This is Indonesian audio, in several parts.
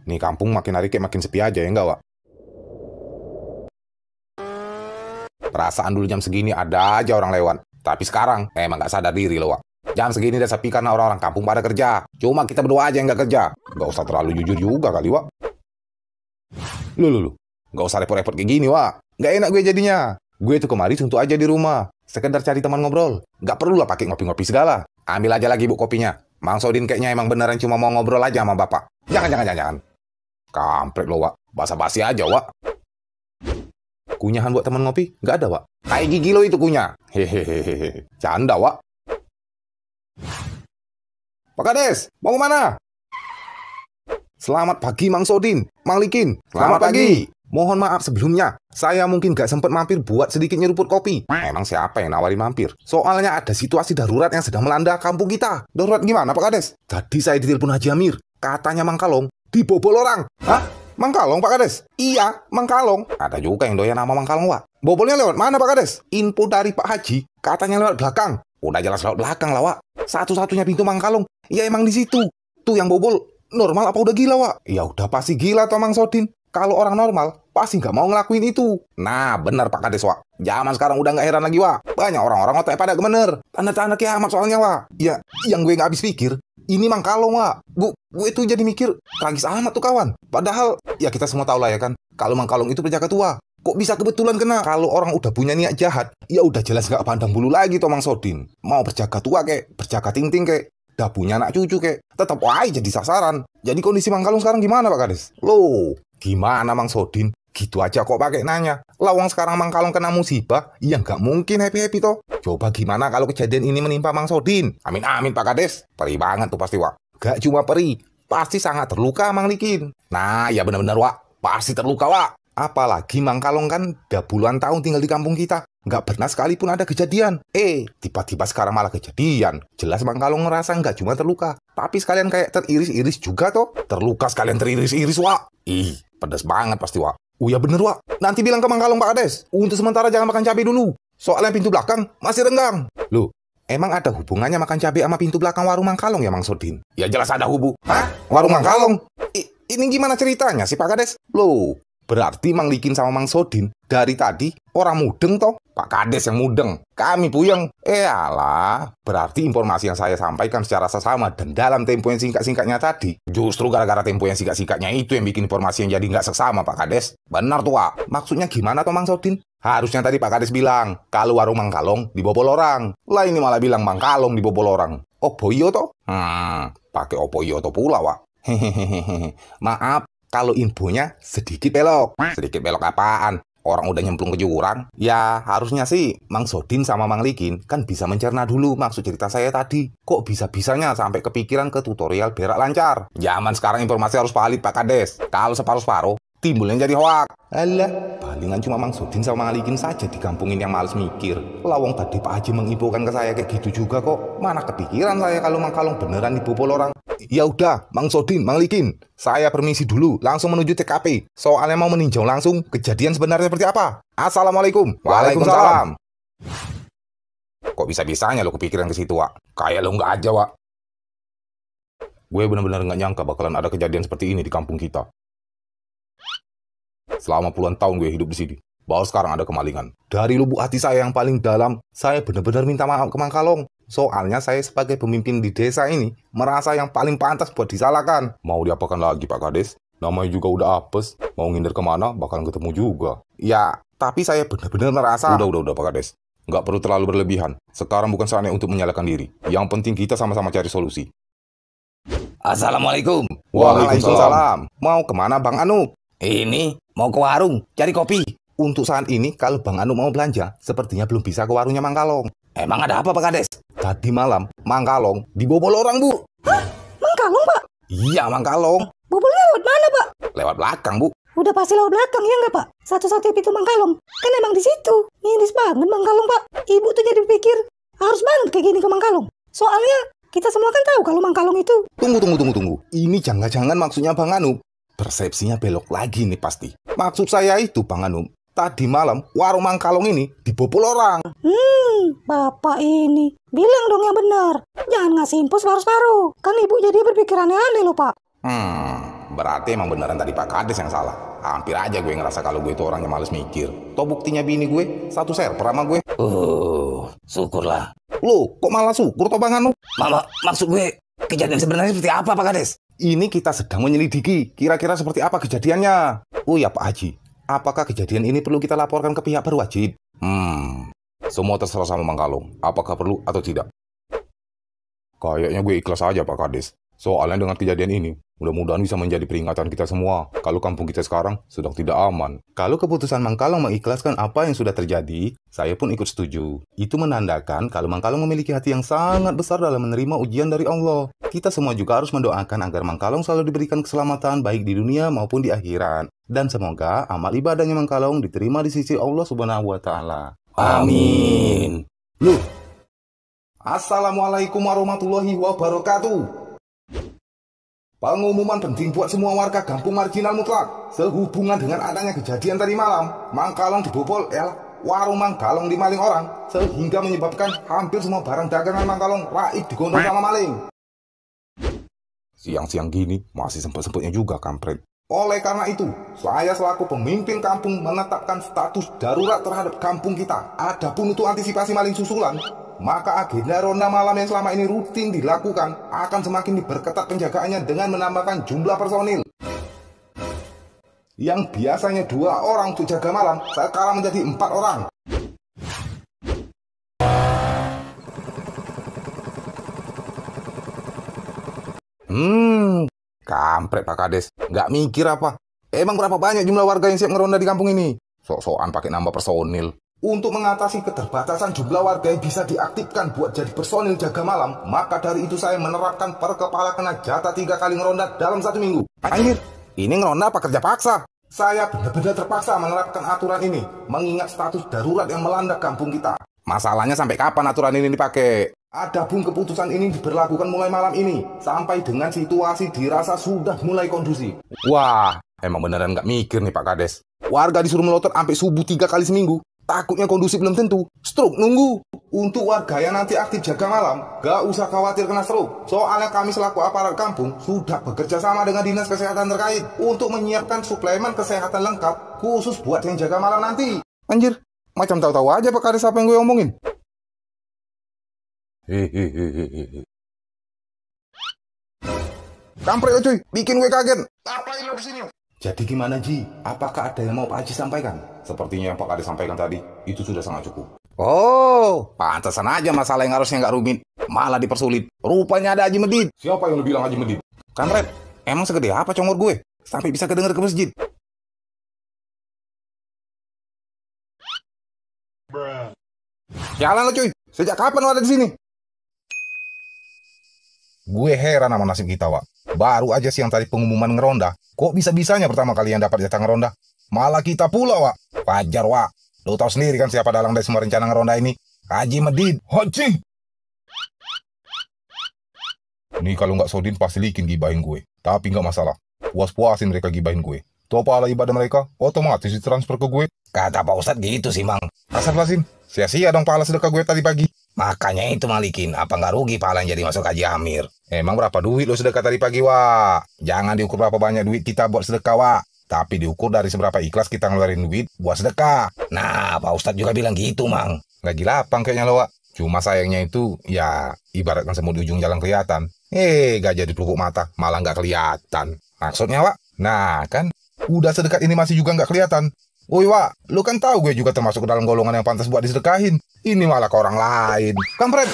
Nih kampung makin hari kayak makin sepi aja ya enggak, Wak? Perasaan dulu jam segini ada aja orang lewat. Tapi sekarang emang nggak sadar diri loh, Wak. Jam segini udah sepi karena orang-orang kampung pada kerja. Cuma kita berdua aja yang nggak kerja. Nggak usah terlalu jujur juga kali, Wak. Lu. Nggak usah repot-repot kayak gini, Wak. Nggak enak gue jadinya. Gue tuh kemari suntuk aja di rumah. Sekedar cari teman ngobrol. Nggak perlu lah pakai ngopi-ngopi segala. Ambil aja lagi bu kopinya. Mang Sodin kayaknya emang beneran cuma mau ngobrol aja sama bapak. Jangan. Kampret lo, Wak. Basa-basi aja, Wak. Kunyahan buat teman ngopi? Nggak ada, Wak. Kayak gigi lo itu kunyah. Hehehe. Canda, Wak. Pak Kades, mau kemana? Selamat pagi, Mang Sodin. Mang Likin. Selamat pagi. Mohon maaf sebelumnya. Saya mungkin nggak sempat mampir buat sedikit nyeruput kopi. Emang siapa yang nawarin mampir? Soalnya ada situasi darurat yang sedang melanda kampung kita. Darurat gimana, Pak Kades? Tadi saya ditelepon Haji Amir. Katanya Mang Kalong dibobol orang. Hah? Mang Kalong, Pak Kades? Iya, Mang Kalong. Ada juga yang doyan nama Mang Kalong, Wak. Bobolnya lewat mana, Pak Kades? Info dari Pak Haji, katanya lewat belakang. Udah jelas lewat belakang lah, Wak. Satu-satunya pintu Mang Kalong, ya emang di situ. Tuh yang bobol, normal apa udah gila, Wak? Ya udah pasti gila toh Mang Sodin. Kalau orang normal, pasti nggak mau ngelakuin itu. Nah, bener Pak Kades, Wak. Zaman sekarang udah nggak heran lagi, Wak. Banyak orang-orang otaknya pada gemener. Tanda-tanda kiamat soalnya, Wak. Ya, yang gue nggak habis pikir, ini Mang Kalong, Wak. Gue itu jadi mikir, tragis amat tuh kawan. Padahal, ya kita semua tahu lah ya kan, kalau Mang Kalong itu penjaga tua. Kok bisa kebetulan kena? Kalau orang udah punya niat jahat, ya udah jelas nggak pandang bulu lagi toh Mang Sodin. Mau berjaga tua kek, berjaga ting-ting kek, udah punya anak cucu kek, tetap aja jadi sasaran. Jadi kondisi Mang Kalong sekarang gimana Pak Kades? Loh, gimana Mang Sodin? Gitu aja kok pakai nanya. Lawang sekarang Mang Kalong kena musibah, ya nggak mungkin happy-happy toh. Coba gimana kalau kejadian ini menimpa Mang Sodin? Amin Pak Kades. Perih banget tuh pasti, Wak. Gak cuma perih, pasti sangat terluka Mang Likin. Nah, ya benar-benar, Wak. Pasti terluka, Wak. Apalagi Mang Kalong kan udah puluhan tahun tinggal di kampung kita. Nggak pernah sekalipun ada kejadian. Tiba-tiba sekarang malah kejadian. Jelas Mang Kalong ngerasa nggak cuma terluka, tapi sekalian kayak teriris-iris juga toh. Terluka sekalian teriris-iris, Wak. Pedas banget pasti, Wak. Oh ya bener, Wak. Nanti bilang ke Mang Kalong, Pak Kades. Untuk sementara jangan makan cabai dulu. Soalnya pintu belakang masih renggang. Loh, emang ada hubungannya makan cabai sama pintu belakang warung Mang Kalong ya, Mang Sodin? Ya jelas ada Hah? Warung Mang Kalong? Ini gimana ceritanya sih, Pak Kades? Loh, berarti Mang Likin sama Mang Sodin dari tadi orang mudeng toh? Pak Kades yang mudeng, kami puyeng. Alah, berarti informasi yang saya sampaikan secara sesama dan dalam tempo yang singkat-singkatnya tadi, justru gara-gara tempo yang singkat-singkatnya itu yang bikin informasi yang jadi nggak seksama, Pak Kades. Benar tuh, Wak. Maksudnya gimana toh Mang Sodin? Harusnya tadi Pak Kades bilang, kalau warung Mang Kalong dibobol orang. Lah ini malah bilang Mang Kalong dibobol orang. Opo iyo toh? Pakai opo iyo toh pula, Wak. Hehehe. Maaf, kalau infonya sedikit belok. Sedikit belok apaan? Orang udah nyemplung ke jurang. Ya harusnya sih Mang Sodin sama Mang Likin kan bisa mencerna dulu maksud cerita saya tadi. Kok bisa-bisanya sampai kepikiran ke tutorial berak lancar? Zaman sekarang informasi harus valid, Pak Kades. Kalau separuh-separuh, timbulnya jadi hoak. Alah, palingan cuma Mang Sodin sama Mang Likin saja di kampung ini yang males mikir. Lawang tadi Pak Haji menginfokan ke saya kayak gitu juga kok. Mana kepikiran saya kalau Mang Kalong beneran dibobol orang. Ya udah, Mang Sodin, Mang Likin, saya permisi dulu, langsung menuju TKP. Soalnya mau meninjau langsung kejadian sebenarnya seperti apa. Assalamualaikum. Waalaikumsalam. Kok bisa-bisanya lo kepikiran ke situ, Wak? Kayak lo nggak aja, Wak. Gue benar-benar nggak nyangka bakalan ada kejadian seperti ini di kampung kita. Selama puluhan tahun gue hidup di sini, baru sekarang ada kemalingan. Dari lubuk hati saya yang paling dalam, saya benar-benar minta maaf ke Mang Kalong. Soalnya saya sebagai pemimpin di desa ini merasa yang paling pantas buat disalahkan. Mau diapakan lagi, Pak Kades? Namanya juga udah apes. Mau ngindar kemana, bakalan ketemu juga. Ya, tapi saya benar-benar merasa... Udah, Pak Kades. Nggak perlu terlalu berlebihan. Sekarang bukan saatnya untuk menyalahkan diri. Yang penting kita sama-sama cari solusi. Assalamualaikum. Waalaikumsalam. Mau kemana, Bang Anu? Ini mau ke warung, cari kopi. Untuk saat ini, kalau Bang Anu mau belanja, sepertinya belum bisa ke warungnya Mang Kalong. Emang ada apa, Pak Kades? Tadi malam, Mang Kalong dibobol orang, Bu. Hah? Mang Kalong, Pak? Iya, Mang Kalong. Bobolnya lewat mana, Pak? Lewat belakang, Bu. Udah pasti lewat belakang, ya nggak, Pak? Satu-satunya pintu Mang Kalong. Kan emang di situ. Miris banget Mang Kalong, Pak. Ibu tuh jadi pikir, harus banget kayak gini ke Mang Kalong. Soalnya, kita semua kan tahu kalau Mang Kalong itu... Tunggu. Ini jangan-jangan maksudnya Bang Anu. Persepsinya belok lagi nih pasti. Maksud saya itu, Bang Anu. Tadi malam, warung Mang Kalong ini dibobol orang. Bapak ini. Bilang dong yang benar. Jangan ngasih info separuh-separuh. Kan ibu jadi berpikir aneh-aneh loh, Pak. berarti emang beneran tadi Pak Kades yang salah. Hampir aja gue ngerasa kalau gue itu orangnya males mikir. Toh buktinya bini gue satu server sama gue. Syukurlah. Loh, kok malah syukur toh Bang Anu? Mama, maksud gue kejadian sebenarnya seperti apa Pak Kades? Ini kita sedang menyelidiki kira-kira seperti apa kejadiannya. Oh ya Pak Haji, apakah kejadian ini perlu kita laporkan ke pihak berwajib? Semua terserah sama Mang Kalong. Apakah perlu atau tidak? Kayaknya gue ikhlas aja Pak Kades. Soalnya dengan kejadian ini, mudah-mudahan bisa menjadi peringatan kita semua kalau kampung kita sekarang sedang tidak aman. Kalau keputusan Mang Kalong mengikhlaskan apa yang sudah terjadi, saya pun ikut setuju. Itu menandakan kalau Mang Kalong memiliki hati yang sangat besar dalam menerima ujian dari Allah. Kita semua juga harus mendoakan agar Mang Kalong selalu diberikan keselamatan baik di dunia maupun di akhirat. Dan semoga amal ibadahnya Mang Kalong diterima di sisi Allah Subhanahu wa Ta'ala. Amin. Loh, Assalamualaikum warahmatullahi wabarakatuh. Pengumuman penting buat semua warga kampung marginal mutlak. Sehubungan dengan adanya kejadian tadi malam, Mang Kalong dibobol warung Mang Kalong dimaling orang, sehingga menyebabkan hampir semua barang dagangan Mang Kalong raib digondol sama maling. Siang-siang gini masih sempet-sempetnya juga kampret. Oleh karena itu, saya selaku pemimpin kampung menetapkan status darurat terhadap kampung kita. Adapun untuk antisipasi maling susulan, maka agenda ronda malam yang selama ini rutin dilakukan akan semakin diperketat penjagaannya dengan menambahkan jumlah personil. Yang biasanya 2 orang untuk jaga malam, sekarang menjadi 4 orang. Kampret Pak Kades, nggak mikir apa? Emang berapa banyak jumlah warga yang siap ngeronda di kampung ini? Sok-sokan pakai nambah personil. Untuk mengatasi keterbatasan jumlah warga yang bisa diaktifkan buat jadi personil jaga malam, maka dari itu saya menerapkan per kepala kena jatah 3 kali ngeronda dalam 1 minggu. Anjir, ini ngeronda apa kerja paksa? Saya benar-benar terpaksa menerapkan aturan ini, mengingat status darurat yang melanda kampung kita. Masalahnya sampai kapan aturan ini dipakai? Adapun keputusan ini diberlakukan mulai malam ini, sampai dengan situasi dirasa sudah mulai kondusif. Wah, emang beneran nggak mikir nih Pak Kades. Warga disuruh melotot sampai subuh 3 kali seminggu. Takutnya kondusif belum tentu. Stroke nunggu. Untuk warga yang nanti aktif jaga malam, gak usah khawatir kena stroke. Soalnya kami selaku aparat kampung sudah bekerja sama dengan dinas kesehatan terkait untuk menyiapkan suplemen kesehatan lengkap khusus buat yang jaga malam nanti. Anjir, macam tahu-tahu aja Pak Kades apa yang gue omongin. Kampret cuy, bikin gue kaget. Ngapain lo kesini? Jadi gimana Ji? Apakah ada yang mau Pak Haji sampaikan? Sepertinya yang Pak Kades sampaikan tadi, itu sudah sangat cukup. Oh, pantesan aja masalah yang harusnya nggak rumit, malah dipersulit. Rupanya ada Haji Medit. Siapa yang lo bilang Haji Medit? Kampret, emang segede apa congor gue? Sampai bisa kedenger ke masjid. Jalan lo cuy, sejak kapan lo ada di sini? Gue heran sama nasib kita, Wak. Baru aja siang tadi pengumuman ngeronda, kok bisa-bisanya pertama kali yang dapat jatah ngeronda? Malah kita pula, Wak. Wajar, Wak. Lo tau sendiri kan siapa dalang dari semua rencana ngeronda ini? Haji Medit. Haji! Nih kalau nggak Sodin pasti likin gibahin gue. Tapi nggak masalah. Puas-puasin mereka gibahin gue. Tuh pahala ibadah mereka, otomatis ditransfer ke gue. Kata Pak Ustadz gitu sih Mang. Astagfirullahaladzim. Sia-sia dong pahala sedekah gue tadi pagi. Makanya itu Malikin, apa nggak rugi pahala yang jadi masuk Haji Amir? Emang berapa duit lo sedekah tadi pagi, Wak? Jangan diukur berapa banyak duit kita buat sedekah, Wak. Tapi diukur dari seberapa ikhlas kita ngeluarin duit buat sedekah. Nah, Pak Ustadz juga bilang gitu, Mang. Lagi lapang kayaknya lo, Wak. Cuma sayangnya itu, ya ibaratkan semut di ujung jalan kelihatan. Gak jadi pelupuk mata, malah nggak kelihatan. Maksudnya, Wak? Nah, kan udah sedekat ini masih juga nggak kelihatan. Woi, Wak, lu kan tahu gue juga termasuk ke dalam golongan yang pantas buat disedekahin. Ini malah ke orang lain. Kampret!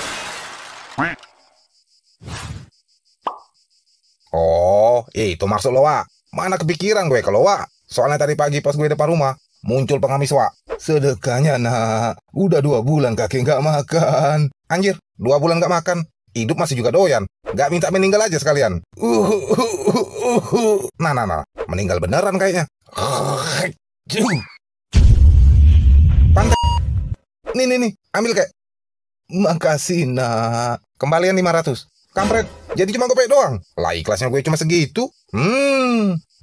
Oh, itu maksud lo, Wak. Mana kepikiran gue kalau, Wak. Soalnya tadi pagi pas gue depan rumah, muncul pengamis, Wak. Sedekahnya, nak. Udah 2 bulan kakek nggak makan. Anjir, 2 bulan nggak makan. Hidup masih juga doyan. Nggak minta meninggal aja sekalian. Nah. Meninggal beneran kayaknya. Pantai. Nih, ambil kek. Makasih, nak. Kembalian 500. Kampret, jadi cuma gopek doang. Lah ikhlasnya gue cuma segitu.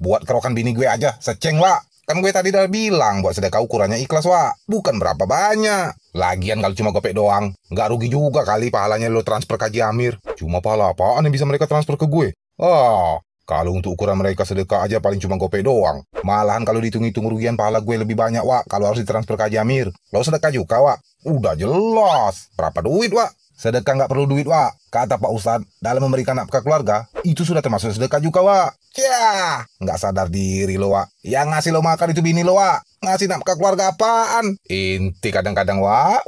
Buat kerokan bini gue aja, seceng, Wak. Kan gue tadi udah bilang buat sedekah ukurannya ikhlas, Wak. Bukan berapa banyak. Lagian kalau cuma gopek doang, nggak rugi juga kali pahalanya lo transfer ke Haji Amir. Cuma pahala apaan yang bisa mereka transfer ke gue? Kalau untuk ukuran mereka sedekah aja paling cuma gope doang. Malahan kalau dihitung-hitung rugian pahala gue lebih banyak, Wak. Kalau harus ditransfer ke Haji Amir. Lo sedekah juga, Wak. Udah jelas. Berapa duit, Wak? Sedekah nggak perlu duit, Wak. Kata Pak Ustadz, dalam memberikan nafkah keluarga, itu sudah termasuk sedekah juga, Wak. Yah, nggak sadar diri lo, Wak. Yang ngasih lo makan itu bini lo, Wak. Ngasih nafkah keluarga apaan? Inti kadang-kadang, Wak.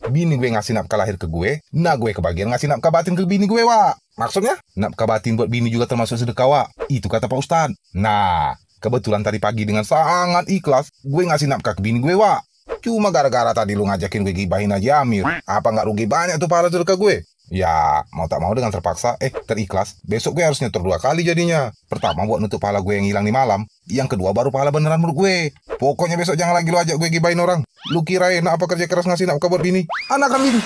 Bini gue ngasih nafkah lahir ke gue, nah gue kebagian ngasih nafkah batin ke bini gue, Wak. Maksudnya, nafkah batin buat bini juga termasuk sedekah, Wak. Itu kata Pak Ustadz. Nah, kebetulan tadi pagi dengan sangat ikhlas, gue ngasih nafkah ke bini gue, Wak. Cuma gara-gara tadi lu ngajakin gue gibahin Haji Amir, apa nggak rugi banyak tuh pahala sedekah gue? Ya, mau tak mau dengan terpaksa, terikhlas, besok gue harus nyetor 2 kali jadinya. Pertama buat nutup pahala gue yang hilang di malam, yang kedua baru pahala beneran menurut gue. Pokoknya besok jangan lagi lu ajak gue gibahin orang. Lu kirain apa kerja keras ngasih nafkah buat bini? Anak kan bini.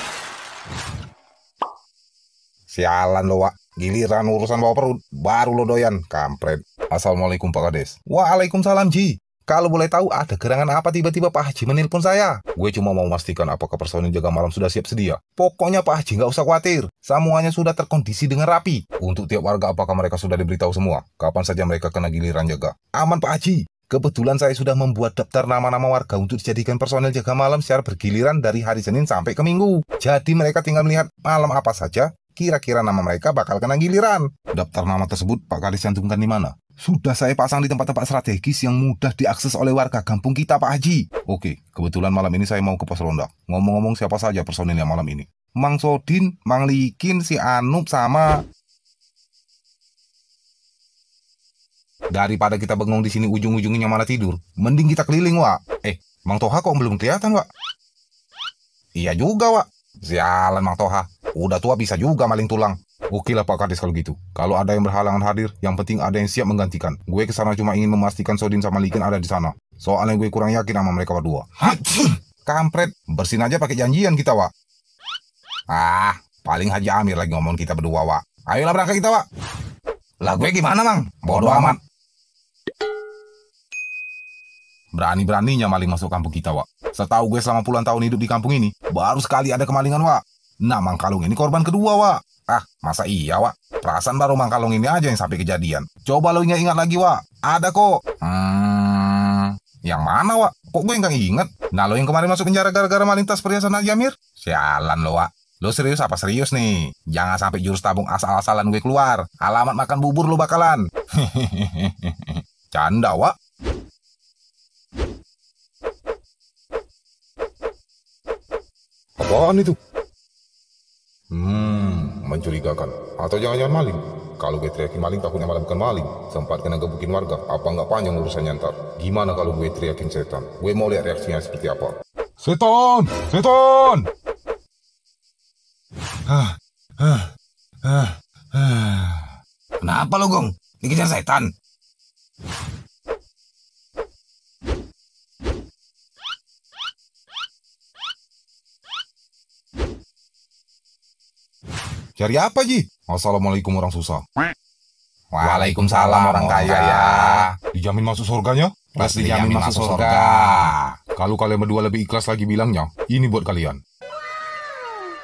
Sialan lo, Wak. Giliran urusan bawa perut, baru lo doyan, kampret. Assalamualaikum Pak Kades. Waalaikumsalam, Ji. Kalau boleh tahu ada gerangan apa tiba-tiba Pak Haji menelpon saya? Gue cuma mau memastikan apakah personil jaga malam sudah siap sedia. Pokoknya Pak Haji nggak usah khawatir. Semuanya sudah terkondisi dengan rapi. Untuk tiap warga apakah mereka sudah diberitahu semua? Kapan saja mereka kena giliran jaga? Aman Pak Haji. Kebetulan saya sudah membuat daftar nama-nama warga untuk dijadikan personil jaga malam secara bergiliran dari hari Senin sampai ke Minggu. Jadi mereka tinggal melihat malam apa saja, kira-kira nama mereka bakal kena giliran. Daftar nama tersebut Pak Kades cantumkan di mana? Sudah saya pasang di tempat-tempat strategis yang mudah diakses oleh warga kampung kita, Pak Haji. Oke, kebetulan malam ini saya mau ke pos ronda. Ngomong-ngomong siapa saja personilnya malam ini? Mang Sodin, Mang Likin, si Anup, sama... Daripada kita bengong di sini ujung-ujungnya malah tidur, mending kita keliling, Wak. Mang Toha kok belum kelihatan, Wak? Iya juga, Wak. Sialan Mang Toha. Udah tua bisa juga maling tulang. Oke lah Pak Kades kalau gitu. Kalau ada yang berhalangan hadir, yang penting ada yang siap menggantikan. Gue kesana cuma ingin memastikan Sodin sama Likin ada di sana. Soalnya gue kurang yakin sama mereka berdua. Kampret, bersin aja pakai janjian kita, Wak. Paling Haji Amir lagi ngomong kita berdua, Wak. Ayolah berangkat kita, Wak. Lah gue gimana, Mang? Bodoh amat. Berani-beraninya maling masuk kampung kita, Wak. Setahu gue selama puluhan tahun hidup di kampung ini, baru sekali ada kemalingan, Wak. Nah, Mang Kalung ini korban kedua, Wak. Masa iya, Wak? Perasaan baru Mang Kalung ini aja yang sampai kejadian. Coba lo ingat-ingat lagi, Wak. Ada kok. Yang mana, Wak? Kok gue nggak inget? Nah, lo yang kemarin masuk penjara gara-gara maling tas perhiasan Haji Amir? Sialan lo, Wak. Lo serius apa serius nih? Jangan sampai jurus tabung asal-asalan gue keluar. Alamat makan bubur lo bakalan. Canda, Wak. Apaan itu? Mencurigakan. Atau jangan-jangan maling? Kalau gue teriakin maling, takutnya malah bukan maling. Sempat kena gebukin warga. Apa nggak panjang urusannya ntar? Gimana kalau gue teriakin setan? Gue mau lihat reaksinya seperti apa. Setan! Setan! Kenapa lo, Gong? Dikejar setan? Cari apa, Ji? Assalamualaikum orang susah. Waalaikumsalam orang kaya. Dijamin masuk surganya? Pasti dijamin masuk surga. Kalau kalian berdua lebih ikhlas lagi bilangnya, ini buat kalian.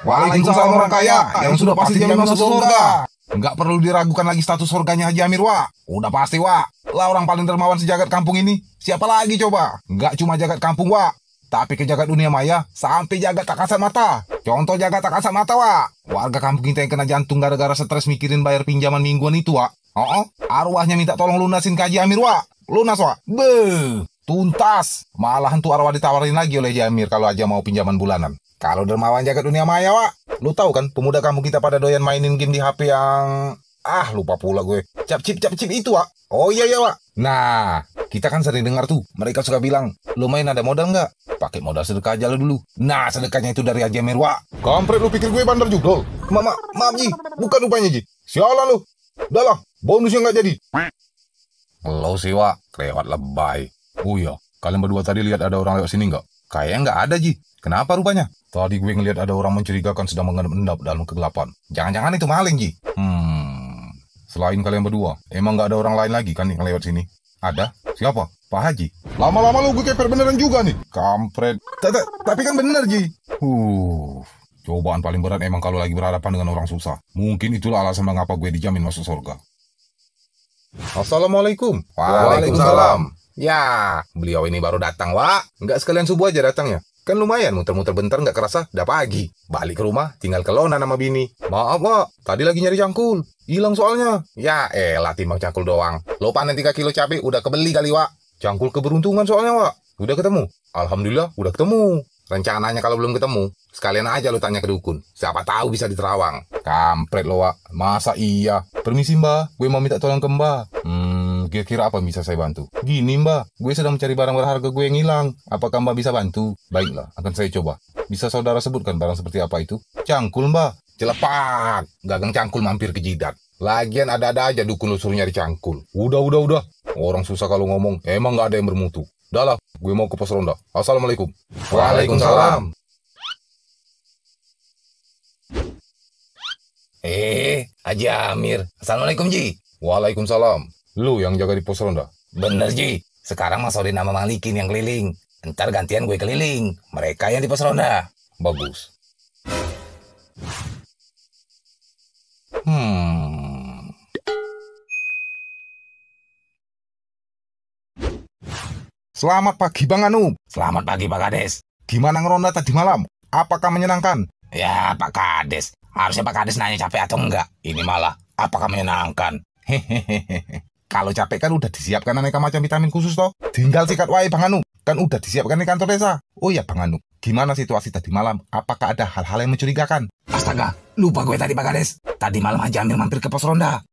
Waalaikumsalam orang kaya yang sudah pasti dijamin masuk surga. Nggak perlu diragukan lagi status surganya Haji Amir, Wak. Udah pasti, Wak. Lah orang paling dermawan sejagat kampung ini. Siapa lagi coba? Nggak cuma jagat kampung, Wak. Tapi ke jagat dunia maya, sampai jagat tak kasat mata. Contoh jagat tak kasat mata, Wak. Warga kampung kita yang kena jantung gara-gara stres mikirin bayar pinjaman mingguan itu, Wak. Arwahnya minta tolong lunasin ke Haji Amir, Wak. Lunas, Wak. Tuntas. Malahan tuh arwah ditawarin lagi oleh Haji Amir kalau aja mau pinjaman bulanan. Kalau dermawan jagat dunia maya, Wak. Lu tahu kan, pemuda kampung kita pada doyan mainin game di HP yang... lupa pula gue. Cap-cip itu, Wak. Oh iya, Wak. Nah, kita kan sering dengar tuh, mereka suka bilang, lu main ada modal nggak? Pakai modal sedekah aja lu dulu. Nah, sedekahnya itu dari Haji Amir, Wak. Kampret, lu pikir gue bandar juga? Maaf, Ji. Bukan rupanya, Ji. Sialan lu. Udah lah, bonusnya nggak jadi. Lo sih, Wak. Kelewat lebay. Oh iya, kalian berdua tadi lihat ada orang lewat sini nggak? Kayaknya nggak ada, Ji. Kenapa rupanya? Tadi gue ngelihat ada orang mencurigakan sedang mengendap-endap dalam kegelapan. Jangan-jangan itu maling, Ji. Selain kalian berdua, emang nggak ada orang lain lagi kan yang lewat sini? Ada? Siapa? Pak Haji? Lama-lama lu gue keper beneran juga nih. Kampret. Tapi kan bener, Ji. Cobaan paling berat emang kalau lagi berhadapan dengan orang susah. Mungkin itulah alasan mengapa gue dijamin masuk surga. Assalamualaikum. Waalaikumsalam. Ya, beliau ini baru datang, Wak. Nggak sekalian subuh aja datangnya. Kan lumayan, muter-muter bentar nggak kerasa, udah pagi. Balik ke rumah, tinggal kelona sama bini. Maaf, Wak. Tadi lagi nyari cangkul. Hilang soalnya. Ya elah, timbang cangkul doang. Lo panen 3 kilo cabai, udah kebeli kali, Wak. Cangkul keberuntungan soalnya, Wak. Udah ketemu? Alhamdulillah, udah ketemu. Rencananya kalau belum ketemu, sekalian aja lo tanya ke dukun. Siapa tahu bisa diterawang. Kampret lo, Wak. Masa iya? Permisi, Mbak. Gue mau minta tolong ke Mbak. Kira-kira apa yang bisa saya bantu? Gini, Mbak. Gue sedang mencari barang berharga gue yang hilang. Apakah Mbak bisa bantu? Baiklah, akan saya coba. Bisa saudara sebutkan barang seperti apa itu? Cangkul, Mbak. Celepak. Gagang cangkul mampir ke jidat. Lagian ada-ada aja dukun lo suruh nyari cangkul. Udah. Orang susah kalau ngomong. Emang nggak ada yang bermutu. Udah lah, gue mau ke pos ronda. Assalamualaikum. Waalaikumsalam. Haji Amir. Assalamualaikum, Ji. Waalaikumsalam. Lu yang jaga di pos ronda? Bener, Ji. Sekarang Mas Odin sama Malikin yang keliling. Ntar gantian gue keliling. Mereka yang di pos ronda. Bagus. Selamat pagi, Bang Anu. Selamat pagi, Pak Kades. Gimana ngeronda tadi malam? Apakah menyenangkan? Ya, Pak Kades. Harusnya Pak Kades nanya capek atau enggak. Ini malah, apakah menyenangkan? Hehehe. Kalau capek kan udah disiapkan aneka macam vitamin khusus toh. Tinggal sikat wae, Bang Anu. Kan udah disiapkan di kantor desa. Oh ya, Bang Anu. Gimana situasi tadi malam? Apakah ada hal-hal yang mencurigakan? Astaga, lupa gue tadi, Pak Kades. Tadi malam Haji Amir mampir ke pos ronda.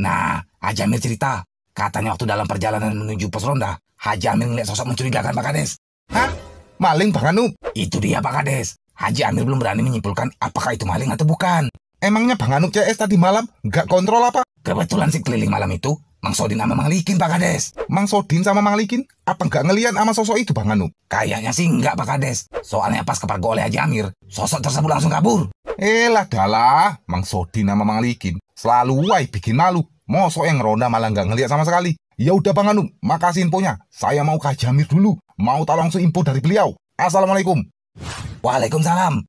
Nah, Haji Amir cerita. Katanya waktu dalam perjalanan menuju pos ronda, Haji Amir ngeliat sosok mencurigakan, Pak Kades. Hah? Maling, Bang Anu? Itu dia, Pak Kades. Haji Amir belum berani menyimpulkan apakah itu maling atau bukan. Emangnya Bang Anu CS tadi malam nggak kontrol apa? Kebetulan si keliling malam itu, Mang Sodin sama Mang Likin, Pak Kades. Mang Sodin sama Mang Likin? Apa nggak ngeliat sama sosok itu, Bang Anu? Kayaknya sih enggak, Pak Kades. Soalnya pas kepargo oleh Haji Amir, sosok tersebut langsung kabur. Lah dalah, Mang Sodin sama Mang Likin selalu wae bikin malu. Mosok yang ronda malah nggak ngeliat sama sekali. Ya udah, Bang Anu, makasih infonya. Saya mau ke Haji Amir dulu. Mau tahu langsung info dari beliau. Assalamualaikum. Waalaikumsalam.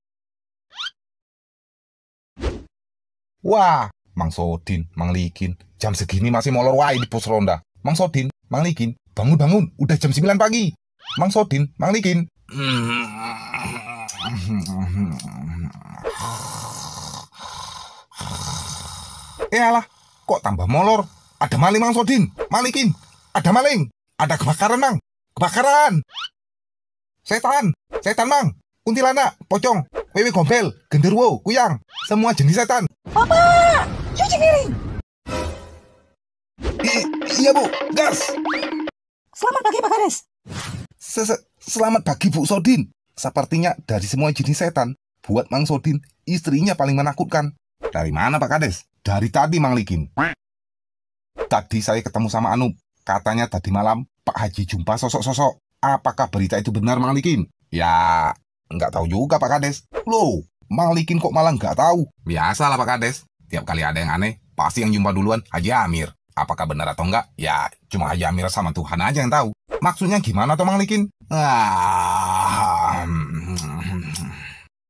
Wah, Mang Sodin, Mang Likin, jam segini masih molor wae di pos ronda. Mang Sodin, Mang Likin, bangun, udah jam 9 pagi. Mang Sodin, Mang Likin. Alah, kok tambah molor? Ada maling, Mang Sodin, Mang Likin. Ada maling. Ada kebakaran, Mang. Kebakaran. Setan, Mang. Kuntilanak, pocong, wewe gombel, genderuwo, kuyang, semua jenis setan. Bapak, cuci piring. Iya, Bu, gas. Selamat pagi, Pak Kades. Selamat pagi, Bu Sodin. Sepertinya dari semua jenis setan, buat Mang Sodin, istrinya paling menakutkan. Dari mana, Pak Kades? Dari tadi, Mang Likin. Tadi saya ketemu sama Anup. Katanya tadi malam Pak Haji jumpa sosok-sosok. Apakah berita itu benar, Mang Likin? Ya, nggak tahu juga, Pak Kades. Loh, Mang Likin kok malah nggak tahu? Biasalah, Pak Kades. Tiap kali ada yang aneh, pasti yang jumpa duluan Haji Amir. Apakah benar atau enggak? Ya, cuma Haji Amir sama Tuhan aja yang tahu. Maksudnya gimana toh, Mang Likin?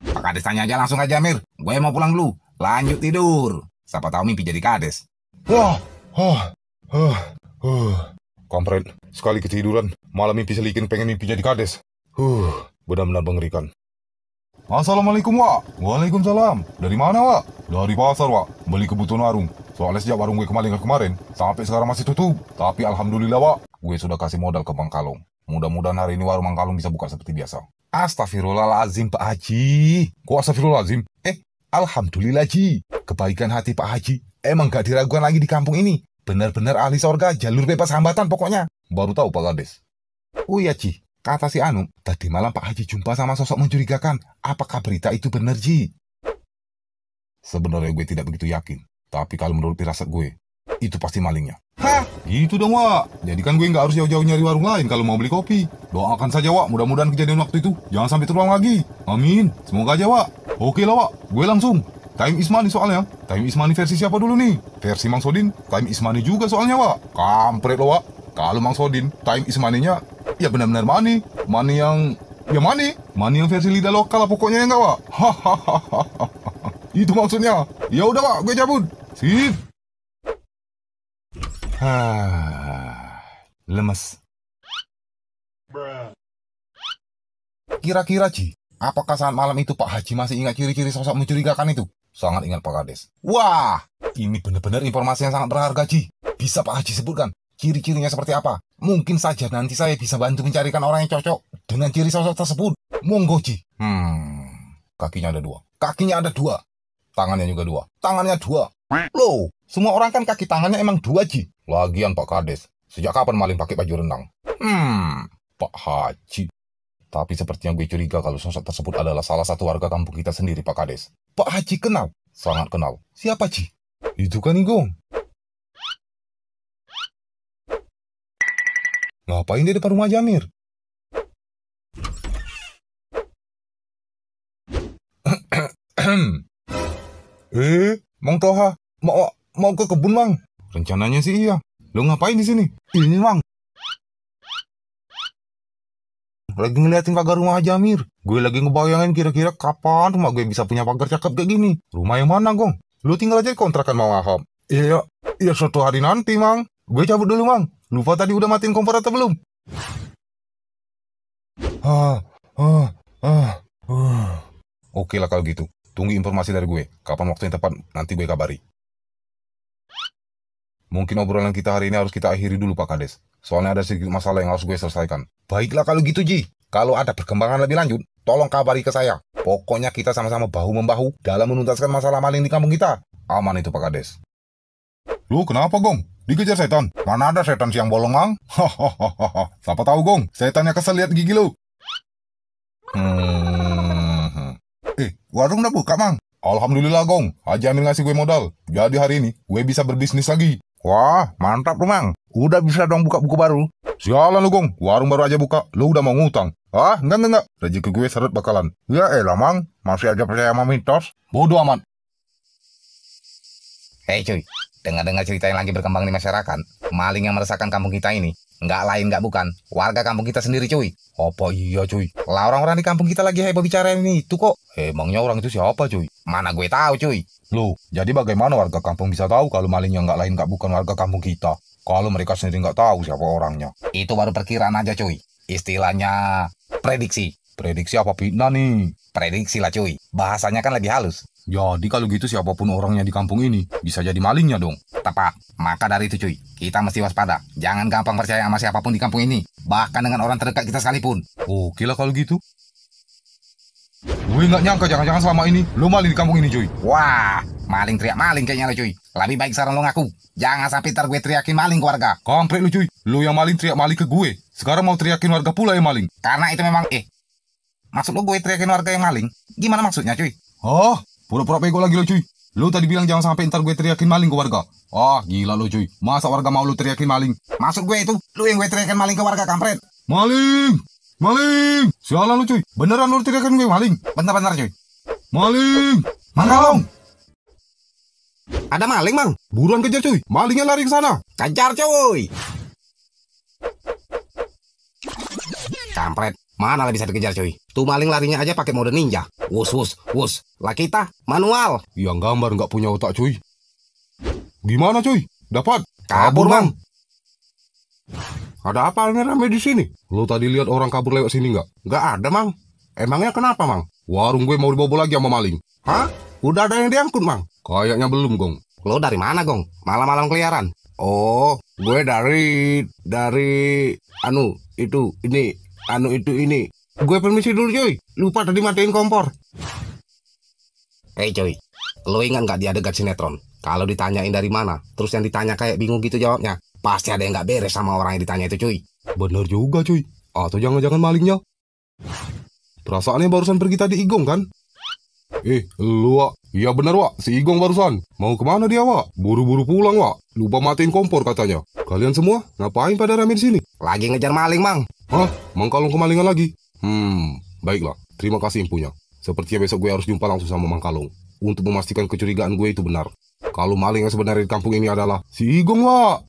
Pak Kades tanya aja langsung Haji Amir. Gue mau pulang dulu. Lanjut tidur. Siapa tahu mimpi jadi Kades. Kompret, sekali ketiduran, malam mimpi selikin pengen mimpi jadi Kades. Benar-benar mengerikan. Assalamualaikum, Wak. Waalaikumsalam. Dari mana, Wak? Dari pasar, Wak. Beli kebutuhan warung. Soalnya sejak warung gue kemarin, sampai sekarang masih tutup. Tapi alhamdulillah, Wak, gue sudah kasih modal ke Bang Kalong. Mudah-mudahan hari ini warung Bang Kalong bisa buka seperti biasa. Astagfirullahaladzim, Pak Haji. Kok astagfirullahaladzim? Alhamdulillah, Ji. Kebaikan hati Pak Haji emang gak diragukan lagi di kampung ini. Benar-benar ahli sorga, jalur bebas hambatan pokoknya. Baru tahu, Pak Kades. Oh iya, Ji. Kata si Anu, tadi malam Pak Haji jumpa sama sosok mencurigakan. Apakah berita itu benar, Ji? Sebenarnya gue tidak begitu yakin. Tapi kalau menurut firasat gue, itu pasti malingnya. Hah? Itu dong, Wak. Jadi kan gue nggak harus jauh-jauh nyari warung lain kalau mau beli kopi. Doakan saja, Wak. Mudah-mudahan kejadian waktu itu jangan sampai terulang lagi. Amin. Semoga aja, Wak. Oke lah, Wak. Gue langsung. Time is money soalnya. Time is money versi siapa dulu nih? Versi Mang Sodin. Time is money juga soalnya, Wak. Kampret lo, Wak. Kalau Mang Sodin, time is money-nya ya benar-benar money. Money yang... ya money. Money yang versi lidah lokal lah pokoknya, ya nggak, Wak? Hahaha. Itu maksudnya. Ya udah, Wak. Gue cabut. Sip. Lemes. Kira-kira, Ji, apakah saat malam itu Pak Haji masih ingat ciri-ciri sosok mencurigakan itu? Sangat ingat, Pak Kades. Wah, ini benar-benar informasi yang sangat berharga, Ji. Bisa Pak Haji sebutkan ciri-cirinya seperti apa? Mungkin saja nanti saya bisa bantu mencarikan orang yang cocok dengan ciri sosok tersebut. Monggo, Ji. Kakinya ada 2. Kakinya ada 2. Tangannya juga 2. Tangannya 2. Loh, semua orang kan kaki tangannya emang 2, Ji. Lagian Pak Kades, sejak kapan maling pakai baju renang? Pak Haji. Tapi sepertinya gue curiga kalau sosok tersebut adalah salah satu warga kampung kita sendiri, Pak Kades. Pak Haji kenal? Sangat kenal. Siapa, Ji? Itu kan Igong. Ngapain dia depan rumah Jamir? Mang Toha, mau ke kebun, Mang. Rencananya sih iya. Lo ngapain di sini? Ini, Mang. Lagi ngeliatin pagar rumah Jamir. Gue lagi ngebayangin kira-kira kapan rumah gue bisa punya pagar cakep kayak gini. Rumah yang mana, Gong? Lu tinggal aja kontrakan Mang Ahab. Iya, suatu hari nanti, Mang. Gue cabut dulu, Mang. Lupa tadi udah matiin kompor atau belum? Oke lah kalau gitu. Tunggu informasi dari gue. Kapan waktu yang tepat, nanti gue kabari. Mungkin obrolan kita hari ini harus kita akhiri dulu, Pak Kades. Soalnya ada sedikit masalah yang harus gue selesaikan. Baiklah kalau gitu, Ji. Kalau ada perkembangan lebih lanjut, tolong kabari ke saya. Pokoknya kita sama-sama bahu-membahu dalam menuntaskan masalah maling di kampung kita. Aman itu, Pak Kades. Lu kenapa, Gong? Dikejar setan? Mana ada setan siang bolong, Mang? Hahaha. Siapa tahu, Gong? Setannya kesel lihat gigi lu. Warung udah buka, Mang? Alhamdulillah, Gong. Haji Amir ngasih gue modal. Jadi hari ini gue bisa berbisnis lagi. Wah, mantap lu, Mang. Udah bisa dong buka buku baru. Sialan lu, Gong. Warung baru aja buka. Lu udah mau ngutang. Enggak. Rezeki gue seret bakalan. Ya elah, Mang. Masih aja percaya sama mitos. Bodoh amat. Hei cuy, dengar-dengar cerita yang lagi berkembang di masyarakat. Maling yang meresahkan kampung kita ini. Nggak lain nggak bukan. Warga kampung kita sendiri, cuy. Apa iya, cuy? Lah orang-orang di kampung kita lagi heboh bicara ini itu kok. Emangnya orang itu siapa, cuy? Mana gue tahu, cuy. Loh, jadi bagaimana warga kampung bisa tahu kalau malingnya nggak lain nggak bukan warga kampung kita? Kalau mereka sendiri nggak tahu siapa orangnya. Itu baru perkiraan aja, cuy. Istilahnya prediksi. Prediksi apa fitnah nih? Prediksi lah, cuy. Bahasanya kan lebih halus. Jadi kalau gitu siapapun orangnya di kampung ini bisa jadi malingnya dong. Tepat. Maka dari itu, cuy, kita mesti waspada. Jangan gampang percaya sama siapapun di kampung ini. Bahkan dengan orang terdekat kita sekalipun. Oke lah kalau gitu. Gue nggak nyangka jangan-jangan selama ini lo maling di kampung ini, cuy. Wah, maling teriak maling kayaknya lo, cuy. Lebih baik sekarang lo ngaku. Jangan sampai ntar gue teriakin maling ke warga. Kampret lo, cuy. Lo yang maling teriak maling ke gue. Sekarang mau teriakin warga pula yang maling. Karena itu memang maksud lo gue teriakin warga yang maling? Gimana maksudnya, cuy? Pura-pura bego lagi lo, cuy. Lo tadi bilang jangan sampai ntar gue teriakin maling ke warga. Gila lo, cuy. Masa warga mau lo teriakin maling? Maksud gue itu, lo yang gue teriakin maling ke warga, kampret. Maling! Maling! Sialan lo, cuy. Beneran lo teriakin gue maling? Bentar, cuy. Maling! Mangkalong! Ada maling, Mang. Buruan kejar, cuy. Malingnya lari ke sana. Kejar, cuy. Kampret. Mana lah bisa dikejar, cuy. Tuh maling larinya aja pakai mode ninja. Wus. Lah kita manual. Yang gambar nggak punya otak, cuy. Gimana, cuy? Dapat? Kabur, Mang. Ada apa rame-rame di sini? Lo tadi lihat orang kabur lewat sini nggak? Nggak ada, Mang. Emangnya kenapa, Mang? Warung gue mau dibobol lagi sama maling. Hah? Udah ada yang diangkut, Mang? Kayaknya belum, Gong. Lo dari mana, Gong? Malam-malam keliaran? Oh, gue dari ini. Gue permisi dulu, cuy. Lupa tadi matiin kompor. Hei, cuy. Lo ingat nggak di adegan sinetron? Kalau ditanyain dari mana, terus yang ditanya kayak bingung gitu jawabnya, pasti ada yang nggak beres sama orang yang ditanya itu, cuy. Bener juga, cuy. Atau jangan-jangan malingnya? Perasaannya barusan pergi tadi Igong, kan? Lu, Wak. Iya bener, Wak. Si Igong barusan. Mau kemana dia, Wak? Buru-buru pulang, Wak. Lupa matiin kompor katanya. Kalian semua ngapain pada rame di sini? Lagi ngejar maling, Mang. Hah? Mangkalong kemalingan lagi? Baiklah. Terima kasih infonya. Sepertinya besok gue harus jumpa langsung sama Mangkalong untuk memastikan kecurigaan gue itu benar. Kalau maling yang sebenarnya di kampung ini adalah si Igong, Wak.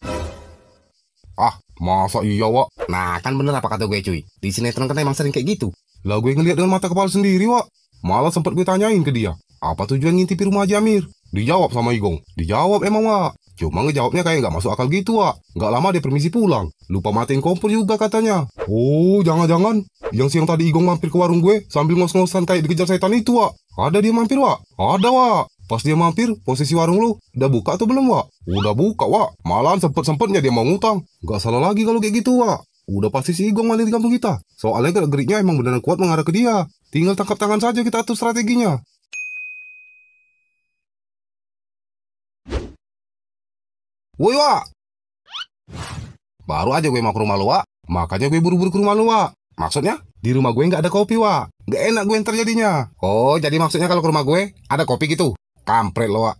Masa iya, Wak? Nah, kan bener apa kata gue, cuy. Di sinetron kan emang sering kayak gitu. Lah gue ngeliat dengan mata kepala sendiri, Wak. Malah sempat gue tanyain ke dia, apa tujuan ngintipi rumah Jamir? Dijawab sama Igong. Dijawab emang, Wak. Cuma ngejawabnya kayak nggak masuk akal gitu, Wak. Nggak lama dia permisi pulang. Lupa matiin kompor juga katanya. Oh, jangan-jangan yang siang tadi Igong mampir ke warung gue sambil ngos-ngosan kayak dikejar setan itu, Wak. Ada dia mampir, Wak. Ada, Wak. Pas dia mampir, posisi warung lu udah buka atau belum, Wak? Udah buka, Wak. Malahan sempet-sempetnya dia mau ngutang. Nggak salah lagi kalau kayak gitu, Wak. Udah pasti si Igong maling di kampung kita. Soalnya gerak-geriknya emang beneran kuat mengarah ke dia. Tinggal tangkap tangan saja kita atur strateginya. Woi, Wak. Baru aja gue mau ke rumah lu, Wak. Makanya gue buru-buru ke rumah lu, Wak. Maksudnya, di rumah gue nggak ada kopi, Wak. Nggak enak gue yang terjadinya. Oh, jadi maksudnya kalau ke rumah gue ada kopi gitu? Kampret lo, Wak.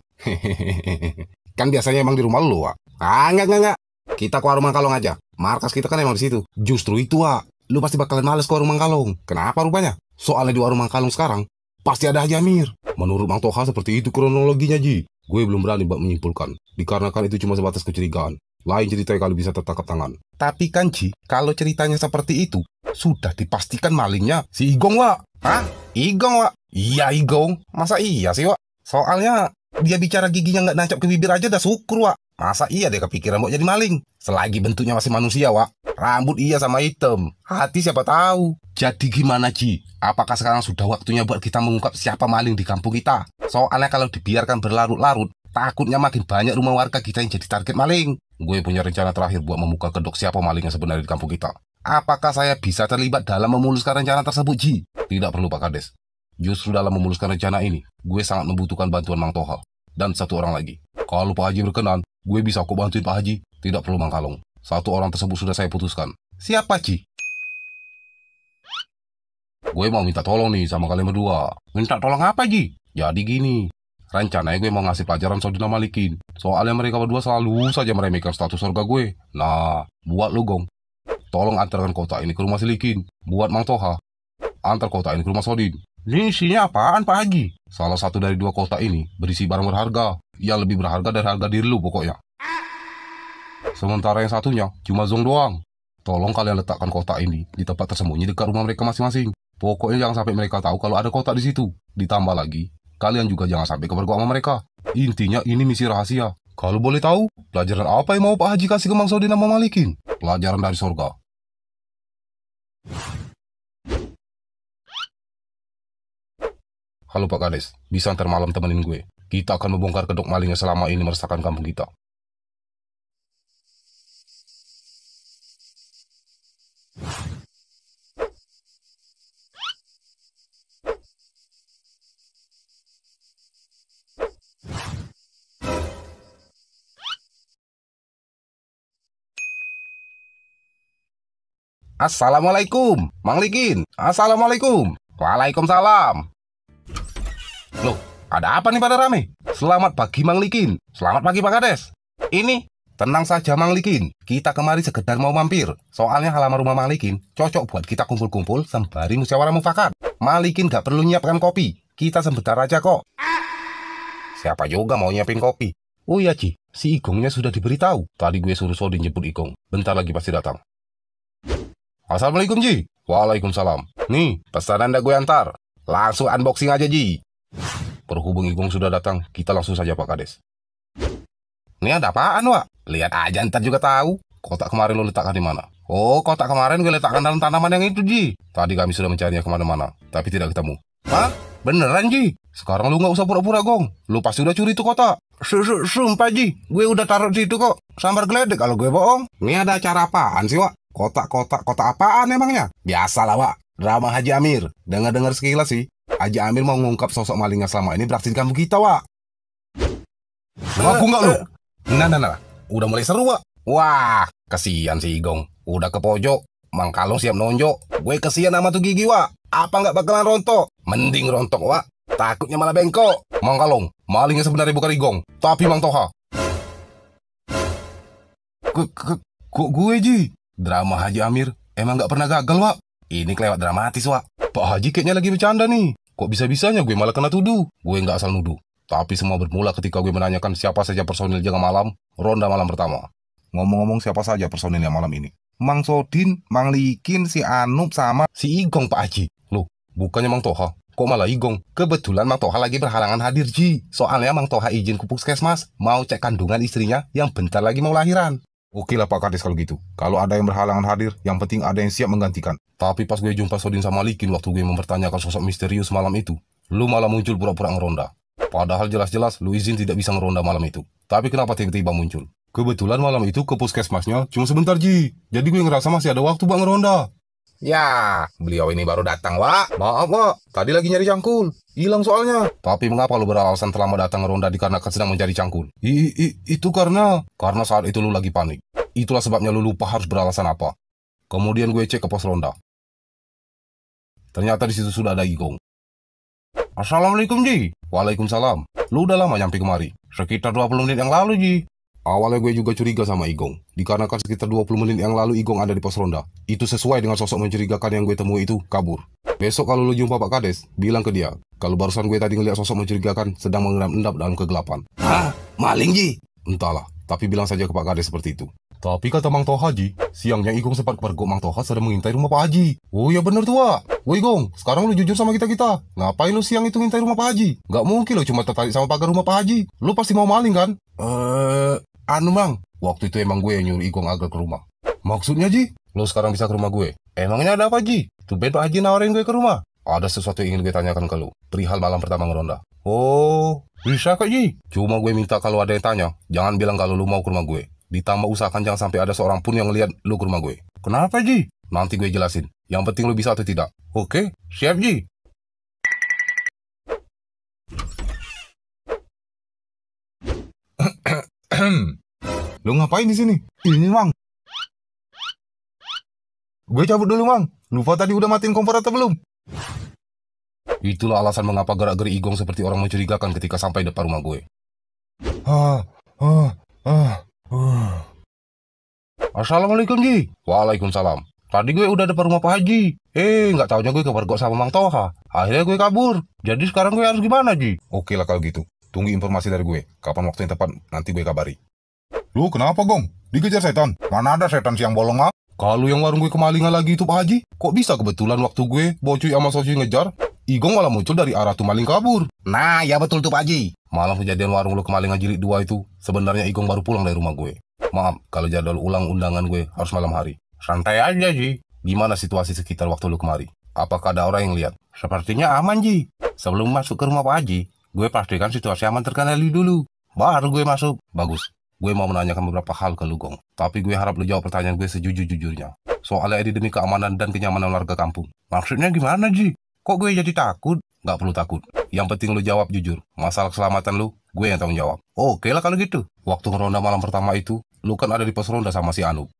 Kan biasanya emang di rumah lu, Wak. Enggak. Kita ke warung Mangkalong aja. Markas kita kan emang di situ. Justru itu, Wak. Lu pasti bakalan males ke warung Mangkalong. Kenapa rupanya? Soalnya di warung Mangkalong sekarang pasti ada Haji Amir. Menurut Mang Toha seperti itu kronologinya, Ji. Gue belum berani buat menyimpulkan. Dikarenakan itu cuma sebatas kecurigaan. Lain ceritanya kalau bisa tertangkap tangan. Tapi kan, Ji, kalau ceritanya seperti itu, sudah dipastikan malingnya si Igong, Wak. Hah? Igong, Wak? Iya, Igong. Masa iya sih, Wak? Soalnya dia bicara giginya nggak nancap ke bibir aja udah syukur, Wak. Masa iya dia kepikiran mau jadi maling? Selagi bentuknya masih manusia, Wak. Rambut iya sama hitam. Hati siapa tahu. Jadi gimana, Ji? Apakah sekarang sudah waktunya buat kita mengungkap siapa maling di kampung kita? Soalnya kalau dibiarkan berlarut-larut, takutnya makin banyak rumah warga kita yang jadi target maling. Gue punya rencana terakhir buat membuka kedok siapa malingnya sebenarnya di kampung kita. Apakah saya bisa terlibat dalam memuluskan rencana tersebut, Ji? Tidak perlu, Pak Kades. Justru dalam memuluskan rencana ini, gue sangat membutuhkan bantuan Mang Toha. Dan satu orang lagi. Kalau Pak Haji berkenan, gue bisa kok bantuin Pak Haji. Tidak perlu Mangkalong. Satu orang tersebut sudah saya putuskan. Siapa, Ji? Gue mau minta tolong nih sama kalian berdua. Minta tolong apa, Ji? Jadi gini. Rencananya gue mau ngasih pelajaran Sodina Malikin. Soalnya mereka berdua selalu saja meremehkan status surga gue. Nah, buat lu, Gong. Tolong antarkan kotak ini ke rumah Silikin. Buat Mang Toha. Antar kotak ini ke rumah Sodin. Ini isinya apaan, Pak Haji? Salah satu dari dua kotak ini berisi barang berharga. Yang lebih berharga dari harga diri lu pokoknya. Sementara yang satunya cuma zong doang. Tolong kalian letakkan kotak ini di tempat tersembunyi dekat rumah mereka masing-masing. Pokoknya jangan sampai mereka tahu kalau ada kotak di situ. Ditambah lagi, kalian juga jangan sampai kepergok sama mereka. Intinya ini misi rahasia. Kalau boleh tahu, pelajaran apa yang mau Pak Haji kasih ke Mang Sodin sama Malikin? Pelajaran dari surga. Halo Pak Kades, bisa ntar malam temenin gue. Kita akan membongkar kedok malingnya selama ini meresahkan kampung kita. Assalamualaikum, Mang Likin. Assalamualaikum. Waalaikumsalam. Loh, ada apa nih pada rame? Selamat pagi Mang Likin. Selamat pagi Pak Kades. Ini, tenang saja Mang Likin. Kita kemari sekedar mau mampir. Soalnya halaman rumah Mang Likin cocok buat kita kumpul-kumpul sembari musyawarah mufakat. Mang Likin gak perlu nyiapkan kopi. Kita sebentar aja kok. Siapa juga mau nyiapin kopi? Oh iya Ci, si Igongnya sudah diberitahu. Tadi gue suruh Sodin jemput Igong. Bentar lagi pasti datang. Assalamualaikum Ji. Waalaikumsalam. Nih, pesanan dah gue antar. Langsung unboxing aja Ji. Berhubung Igong sudah datang, kita langsung saja Pak Kades. Ini ada apaan, Wak? Lihat aja ntar juga tahu. Kotak kemarin lo letakkan di mana? Oh, kotak kemarin gue letakkan dalam tanaman yang itu, Ji. Tadi kami sudah mencarinya kemana-mana, tapi tidak ketemu. Hah? Beneran, Ji? Sekarang lu nggak usah pura-pura, Gong. Lu pasti udah curi tuh kotak. Sumpah, Ji. Gue udah taruh di situ kok. Sambar geledek kalau gue bohong. Ini ada acara apaan sih, Wak? Kotak apaan emangnya? Biasalah, Wak. Drama Haji Amir. Dengar-dengar sekilas sih. Haji Amir mau ngungkap sosok malingnya selama ini beraksi di kampung kita, Wak. Ngaku nggak lu? Nah. Udah mulai seru, Wak. Wah, kesian si Igong. Udah ke pojok. Mang Kalong siap nonjok. Gue kesian sama tuh gigi, Wak. Apa nggak bakalan rontok? Mending rontok, Wak. Takutnya malah bengkok. Mang Kalong, malingnya sebenarnya bukan Igong, tapi Mang Toha. Kok gue, Ji? Drama Haji Amir emang nggak pernah gagal, Wak. Ini kelewat dramatis, Wak. Pak Haji kayaknya lagi bercanda nih. Kok bisa-bisanya gue malah kena tuduh? Gue nggak asal nuduh. Tapi semua bermula ketika gue menanyakan siapa saja personil jaga malam, ronda malam pertama. Ngomong-ngomong siapa saja personilnya malam ini? Mang Sodin, Mang Likin, si Anup, sama si Igong, Pak Haji. Loh, bukannya Mang Toha? Kok malah Igong? Kebetulan Mang Toha lagi berhalangan hadir, Ji. Soalnya Mang Toha izin ke puskesmas, mau cek kandungan istrinya yang bentar lagi mau lahiran. Oke lah Pak Kades kalau gitu. Kalau ada yang berhalangan hadir, yang penting ada yang siap menggantikan. Tapi pas gue jumpa Sodin sama Likin waktu gue mempertanyakan sosok misterius malam itu, lu malah muncul pura-pura ngeronda. Padahal jelas-jelas lu izin tidak bisa ngeronda malam itu. Tapi kenapa tiba-tiba muncul? Kebetulan malam itu ke puskesmasnya cuma sebentar, Ji. Jadi gue ngerasa masih ada waktu buat ngeronda. Ya, beliau ini baru datang, Wak. Maaf, Wak. Tadi lagi nyari cangkul. Hilang soalnya. Tapi mengapa lu beralasan terlambat datang ngeronda dikarenakan sedang mencari cangkul? Itu karena saat itu lu lagi panik. Itulah sebabnya lu lupa harus beralasan apa. Kemudian gue cek ke pos ronda. Ternyata di situ sudah ada Igong. Assalamualaikum, Ji. Waalaikumsalam. Lu udah lama nyampe kemari? Sekitar 20 menit yang lalu, Ji. Awalnya gue juga curiga sama Igong. Dikarenakan sekitar 20 menit yang lalu Igong ada di pos ronda. Itu sesuai dengan sosok mencurigakan yang gue temui itu kabur. Besok kalau lu jumpa Pak Kades, bilang ke dia, kalau barusan gue tadi ngeliat sosok mencurigakan sedang mengendap-endap dalam kegelapan. Hah? Maling, Ji? Entahlah, tapi bilang saja ke Pak Kades seperti itu. Tapi kata Mang Toha, Ji, siangnya Igong sempat kepergok Mang Toha sedang mengintai rumah Pak Haji. Oh ya bener tuh, Wak. Woi Igong, sekarang lu jujur sama kita-kita. Ngapain lu siang itu ngintai rumah Pak Haji? Gak mungkin lu cuma tertarik sama pagar rumah Pak Haji. Lu pasti mau maling kan? Mang. Waktu itu emang gue yang nyuruh Igong agar ke rumah. Maksudnya, Ji? Lu sekarang bisa ke rumah gue? Emangnya ada apa, Ji? Tumben Pak Haji nawarin gue ke rumah. Ada sesuatu yang ingin gue tanyakan ke lu. Perihal malam pertama ngeronda. Oh, bisa kok, Ji. Cuma gue minta kalau ada yang tanya, jangan bilang kalau lu mau ke rumah gue. Ditambah usahakan jangan sampai ada seorang pun yang ngeliat lu ke rumah gue. Kenapa, Ji? Nanti gue jelasin. Yang penting lu bisa atau tidak. Oke, siap, Ji. Lu ngapain di sini? Ini, Mang. Gue cabut dulu, Mang. Lupa tadi udah matiin kompor atau belum? Itulah alasan mengapa gerak-gerik Igong seperti orang mencurigakan ketika sampai depan rumah gue. Assalamualaikum, Ji. Waalaikumsalam. Tadi gue udah depan rumah Pak Haji. Nggak taunya gue kepergok sama Mang Toha. Akhirnya gue kabur. Jadi sekarang gue harus gimana, Ji? Oke lah kalau gitu. Tunggu informasi dari gue. Kapan waktu yang tepat, nanti gue kabari. Lu kenapa, Gong? Dikejar setan? Mana ada setan siang bolong, ah? Kalau yang warung gue kemalingan lagi itu Pak Haji, kok bisa kebetulan waktu gue, Bocuy sama Socuy ngejar, Igong malah muncul dari arah tuh maling kabur. Nah, ya betul tuh Pak Haji. Malam kejadian warung lu kemalingan jilid 2 itu, sebenarnya Igong baru pulang dari rumah gue. Maaf, kalau jadwal ulang undangan gue harus malam hari. Santai aja, Ji. Gimana situasi sekitar waktu lu kemari? Apakah ada orang yang lihat? Sepertinya aman, Ji. Sebelum masuk ke rumah Pak Haji, gue pastikan situasi aman terkendali dulu. Baru gue masuk. Bagus. Gue mau menanyakan beberapa hal ke lu, Gong. Tapi gue harap lu jawab pertanyaan gue sejujur-jujurnya. Soalnya ini demi keamanan dan kenyamanan warga kampung. Maksudnya gimana, Ji? Kok gue jadi takut? Gak perlu takut. Yang penting lu jawab jujur. Masalah keselamatan lu, gue yang tanggung jawab. Oke lah kalau gitu. Waktu ngeronda malam pertama itu, lu kan ada di pos ronda sama si Anu.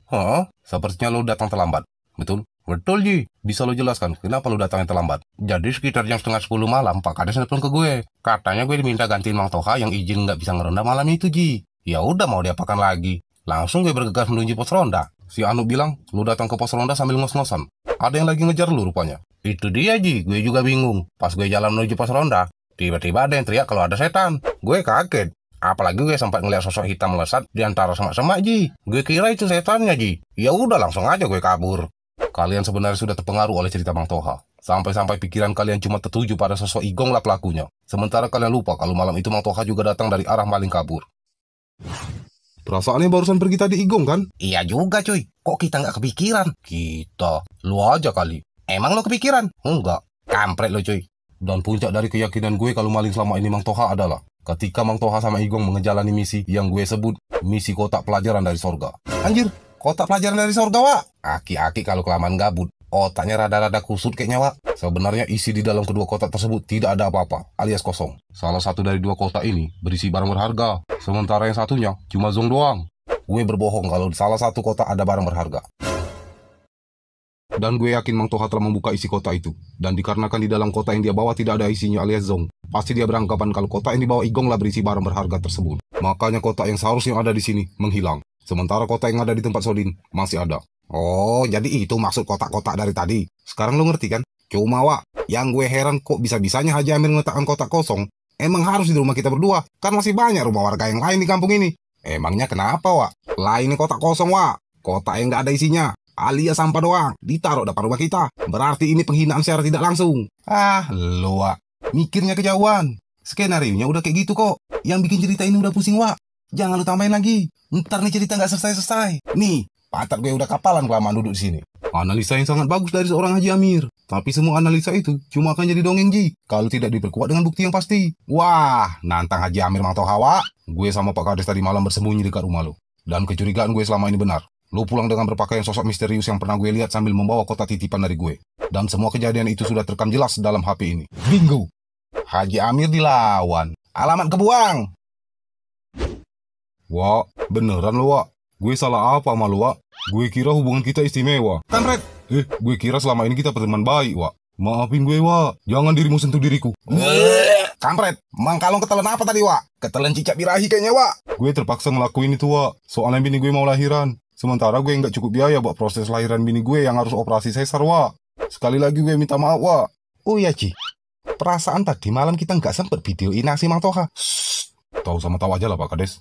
Sepertinya lu datang terlambat. Betul? Betul, Ji. Bisa lu jelaskan kenapa lu datangnya terlambat? Jadi sekitar jam setengah 10 malam, Pak Kades nelfon ke gue. Katanya gue diminta gantiin Mang Toha yang izin gak bisa ngeronda malam itu, Ji. Ya udah mau diapakan lagi. Langsung gue bergegas menuju pos ronda. Si Anu bilang, lu datang ke pos ronda sambil ngos-ngosan. Ada yang lagi ngejar lu rupanya. Itu dia, Ji. Gue juga bingung. Pas gue jalan menuju pos ronda, tiba-tiba ada yang teriak kalau ada setan. Gue kaget. Apalagi gue sempat ngeliat sosok hitam melesat di antara semak-semak, Ji. Gue kira itu setannya, Ji. Ya udah langsung aja gue kabur. Kalian sebenarnya sudah terpengaruh oleh cerita Mang Toha. Sampai-sampai pikiran kalian cuma tertuju pada sosok Igong lah pelakunya. Sementara kalian lupa kalau malam itu Mang Toha juga datang dari arah maling kabur. Perasaannya barusan pergi tadi Igong kan? Iya juga, cuy. Kok kita nggak kepikiran? Kita. Lu aja kali. Emang lo kepikiran? Enggak. Kampret lo, cuy. Dan puncak dari keyakinan gue kalau maling selama ini Mang Toha adalah ketika Mang Toha sama Igong mengejalani misi yang gue sebut misi kotak pelajaran dari sorga. Anjir, kotak pelajaran dari sorga, Wak. Aki-aki kalau kelamaan gabut, otaknya rada-rada kusut kayaknya, Wak. Sebenarnya isi di dalam kedua kotak tersebut tidak ada apa-apa, alias kosong. Salah satu dari dua kotak ini berisi barang berharga, sementara yang satunya cuma zong doang. Gue berbohong kalau di salah satu kotak ada barang berharga. Dan gue yakin Mang Toha telah membuka isi kotak itu. Dan dikarenakan di dalam kotak yang dia bawa tidak ada isinya alias zong, pasti dia beranggapan kalau kotak yang dibawa Igong lah berisi barang berharga tersebut. Makanya kotak yang seharusnya ada di sini menghilang. Sementara kotak yang ada di tempat Sodin masih ada. Oh, jadi itu maksud kotak-kotak dari tadi. Sekarang lo ngerti kan? Cuma, Wak, yang gue heran kok bisa-bisanya Haji Amir meletakkan kotak kosong. Emang harus di rumah kita berdua? Kan masih banyak rumah warga yang lain di kampung ini. Emangnya kenapa, Wak? Lah ini kotak kosong, Wak. Kotak yang nggak ada isinya. alias sampah doang, ditaruh depan rumah kita. Berarti ini penghinaan secara tidak langsung. Ah, lo, Wak. Mikirnya kejauhan. Skenarionya udah kayak gitu kok. Yang bikin cerita ini udah pusing, Wak. Jangan lu tambahin lagi. Ntar nih cerita nggak selesai-selesai. Nih, patar gue udah kapalan kelamaan duduk di sini. Analisa yang sangat bagus dari seorang Haji Amir. Tapi semua analisa itu cuma akan jadi dongeng, Ji. Kalau tidak diperkuat dengan bukti yang pasti. Wah, nantang Haji Amir Mang Hawa. Gue sama Pak Kades tadi malam bersembunyi dekat rumah lu. Dan kecurigaan gue selama ini benar. Lu pulang dengan berpakaian sosok misterius yang pernah gue lihat sambil membawa kotak titipan dari gue. Dan semua kejadian itu sudah terekam jelas dalam HP ini. Bingo! Haji Amir dilawan. Alamat kebuang! Wak, beneran lu, Wak? Gue salah apa sama lu, Wak? Gue kira hubungan kita istimewa. Kampret! Gue kira selama ini kita berteman baik, Wak. Maafin gue, Wak. Jangan dirimu sentuh diriku. Kampret! Mang Kalong ketelan apa tadi, Wak? Ketelan cicak birahi kayaknya, Wak. Gue terpaksa ngelakuin itu, Wak. Soalnya bini gue mau lahiran. Sementara gue nggak cukup biaya buat proses lahiran bini gue yang harus operasi sesar, Wak. Sekali lagi gue minta maaf, Wak. Oh iya, Ci. Perasaan tadi malam kita nggak sempet videoin aksi Mang Toha. Tahu sama tahu aja lah, Pak Kades.